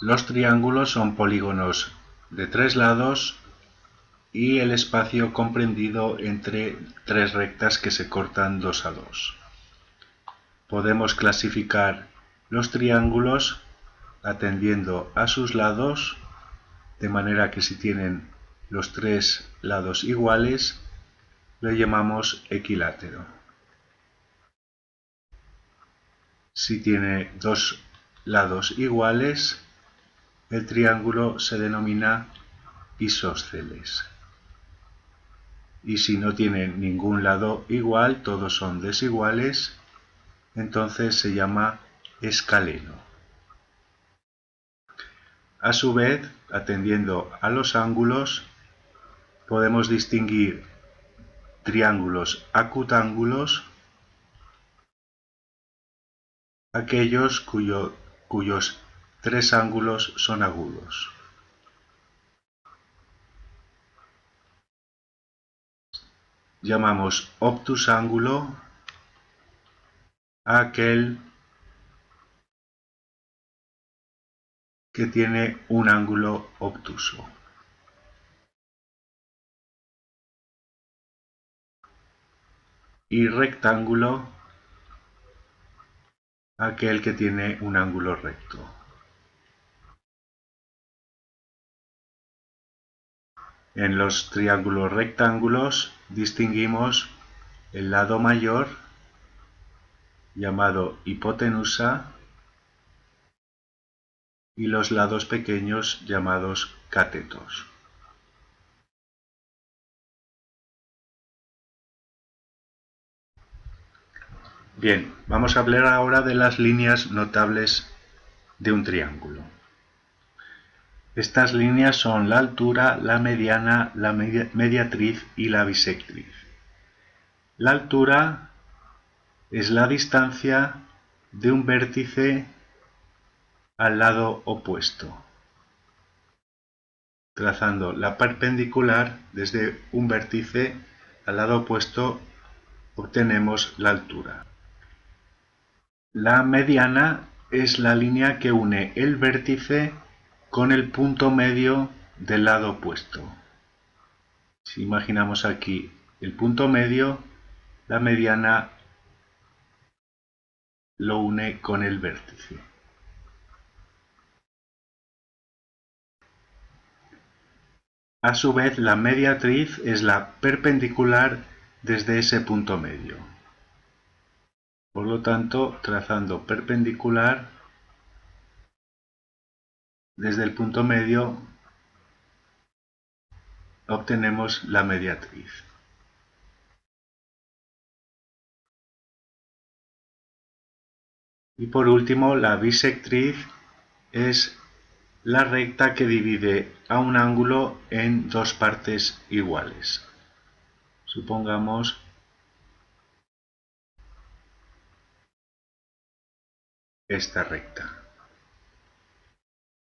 Los triángulos son polígonos de 3 lados y el espacio comprendido entre 3 rectas que se cortan 2 a 2. Podemos clasificar los triángulos atendiendo a sus lados, de manera que si tienen los 3 lados iguales, lo llamamos equilátero. Si tiene 2 lados iguales, el triángulo se denomina isósceles. Y si no tiene ningún lado igual, todos son desiguales, entonces se llama escaleno. A su vez, atendiendo a los ángulos, podemos distinguir triángulos acutángulos, aquellos cuyos 3 ángulos son agudos. Llamamos obtusángulo a aquel que tiene un ángulo obtuso. Y rectángulo aquel que tiene un ángulo recto. En los triángulos rectángulos distinguimos el lado mayor, llamado hipotenusa, y los lados pequeños, llamados catetos. Bien, vamos a hablar ahora de las líneas notables de un triángulo. Estas líneas son la altura, la mediana, la mediatriz y la bisectriz. La altura es la distancia de un vértice al lado opuesto. Trazando la perpendicular desde un vértice al lado opuesto obtenemos la altura. La mediana es la línea que une el vértice con el punto medio del lado opuesto. Si imaginamos aquí el punto medio, la mediana lo une con el vértice. A su vez, la mediatriz es la perpendicular desde ese punto medio. Por lo tanto, trazando perpendicular desde el punto medio, obtenemos la mediatriz. Y por último, la bisectriz es la recta que divide a un ángulo en dos partes iguales. Supongamos esta recta.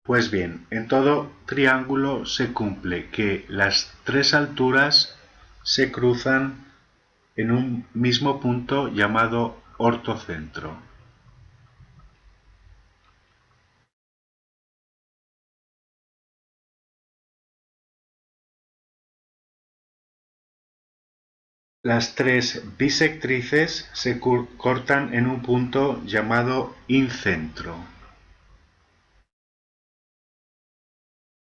Pues bien, en todo triángulo se cumple que las 3 alturas se cruzan en un mismo punto llamado ortocentro. Las 3 bisectrices se cortan en un punto llamado incentro.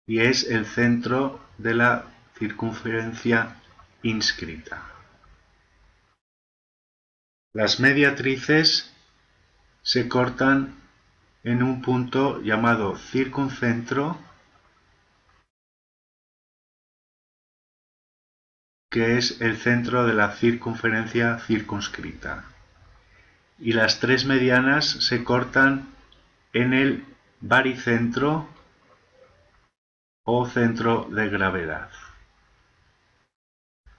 Y es el centro de la circunferencia inscrita. Las mediatrices se cortan en un punto llamado circuncentro, que es el centro de la circunferencia circunscrita. Y las 3 medianas se cortan en el baricentro o centro de gravedad.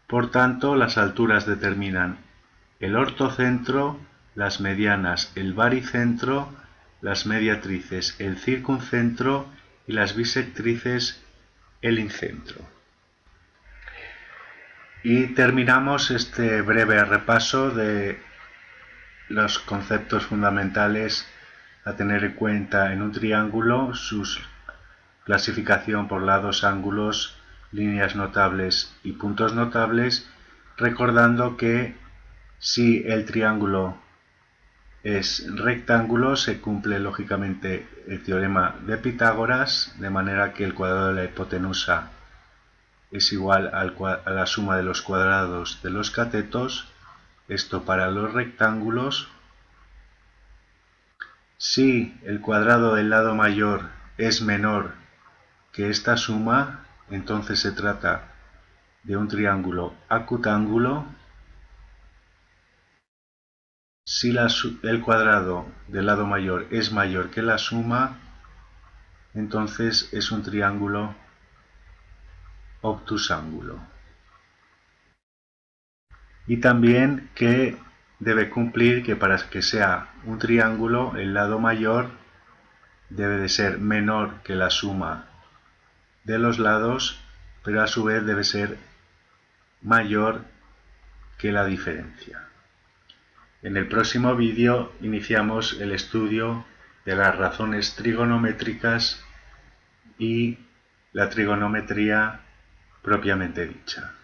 Por tanto, las alturas determinan el ortocentro, las medianas el baricentro, las mediatrices el circuncentro y las bisectrices el incentro. Y terminamos este breve repaso de los conceptos fundamentales a tener en cuenta en un triángulo, sus clasificación por lados, ángulos, líneas notables y puntos notables, recordando que si el triángulo es rectángulo se cumple lógicamente el teorema de Pitágoras, de manera que el cuadrado de la hipotenusa es igual a la suma de los cuadrados de los catetos, esto para los rectángulos. Si el cuadrado del lado mayor es menor que esta suma, entonces se trata de un triángulo acutángulo. Si el cuadrado del lado mayor es mayor que la suma, entonces es un triángulo obtusángulo. Y también que debe cumplir que para que sea un triángulo, el lado mayor debe de ser menor que la suma de los lados, pero a su vez debe ser mayor que la diferencia. En el próximo vídeo iniciamos el estudio de las razones trigonométricas y la trigonometría propiamente dicha.